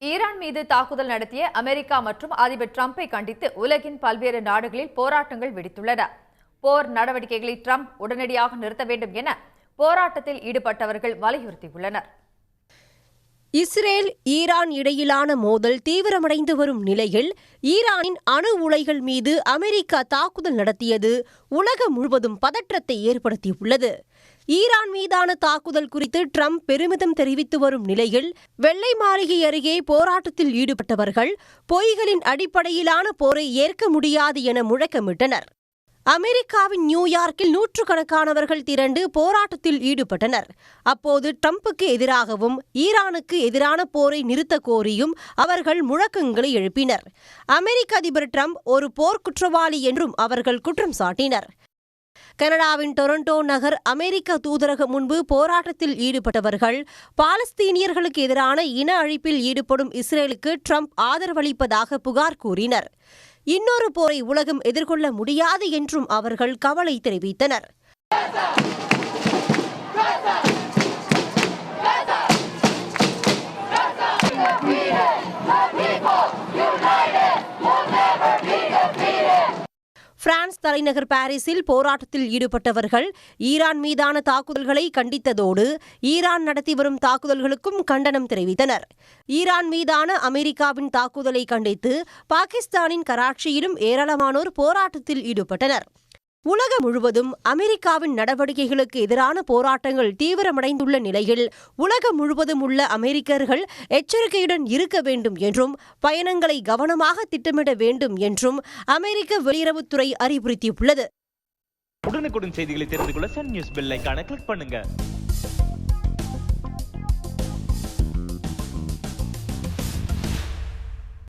Iran மீது தாக்குதல் நடத்திய அமெரிக்கா மற்றும் அதிபர் டிரம்பை கண்டித்து உலகின் பல்வேறு நாடுகளில் போராட்டங்கள் வெடித்துள்ளன. போர் நடவடிக்கைகளை டிரம்ப் உடனடியாக நிறுத்த வேண்டும் என போராட்டத்தில் ஈடுபட்டவர்கள் வலியுறுத்தியுள்ளனர். இஸ்ரேல் ஈரான் இடையிலான மோதல் தீவிரமடைந்து வரும் நிலையில் ஈரானின் அணு உலைகள் மீது அமெரிக்கா தாக்குதல் நடத்தியது உலகம் முழுவதும் பதற்றத்தை ஏற்படுத்தியுள்ளது. ஈரான் மீதான தாக்குதல் குறித்து டிரம்ப் பெருமிதம் தெரிவித்து வரும் நிலையில் வெள்ளை மாளிகை அருகே போராட்டத்தில் ஈடுபட்டவர்கள் பொய்களின் அடிப்படையிலான போரை ஏற்க முடியாது என முழக்கமிட்டனர். அமெரிக்காவின் நியூயார்க்கில் நூற்றுக்கணக்கானவர்கள் திரண்டு போராட்டத்தில் ஈடுபட்டனர். அப்போது டிரம்புக்கு எதிராகவும் ஈரானுக்கு எதிரான போரை நிறுத்த கோரியும் அவர்கள் முழக்கங்களை எழுப்பினர். அமெரிக்க அதிபர் டிரம்ப் ஒரு போர் குற்றவாளி என்றும் அவர்கள் குற்றம் சாட்டினர். கனடாவின் டொரண்டோ நகர் அமெரிக்க தூதரகம் முன்பு போராட்டத்தில் ஈடுபட்டவர்கள் பாலஸ்தீனியர்களுக்கு எதிரான இன அழிப்பில் ஈடுபடும் இஸ்ரேலுக்கு டிரம்ப் ஆதரவளிப்பதாக புகார் கூறினர். இன்னொரு போரை உலகம் எதிர்கொள்ள முடியாது என்றும் அவர்கள் கவலை தெரிவித்தனர். பிரான்ஸ் தலைநகர் பாரிஸில் போராட்டத்தில் ஈடுபட்டவர்கள் ஈரான் மீதான தாக்குதல்களை கண்டித்ததோடு ஈரான் நடத்தி வரும் தாக்குதல்களுக்கும் கண்டனம் தெரிவித்தனர். ஈரான் மீதான அமெரிக்காவின் தாக்குதலை கண்டித்து பாகிஸ்தானின் கராச்சியிலும் ஏராளமானோர் போராட்டத்தில் ஈடுபட்டனர். உலகம் முழுவதும் அமெரிக்காவின் நடவடிக்கைகளுக்கு எதிரான போராட்டங்கள் தீவிரமடைந்துள்ள நிலையில் உலகம் முழுவதும் உள்ள அமெரிக்கர்கள் எச்சரிக்கையுடன் இருக்க வேண்டும் என்றும் பயணங்களை கவனமாக திட்டமிட வேண்டும் என்றும் அமெரிக்க வெளியுறவுத்துறை அறிவுறுத்தியுள்ளது. உடனுக்குடன் செய்திகளை தெரிந்து கொள்ள சன் நியூஸ் பெல் ஐகானை கிளிக் பண்ணுங்க.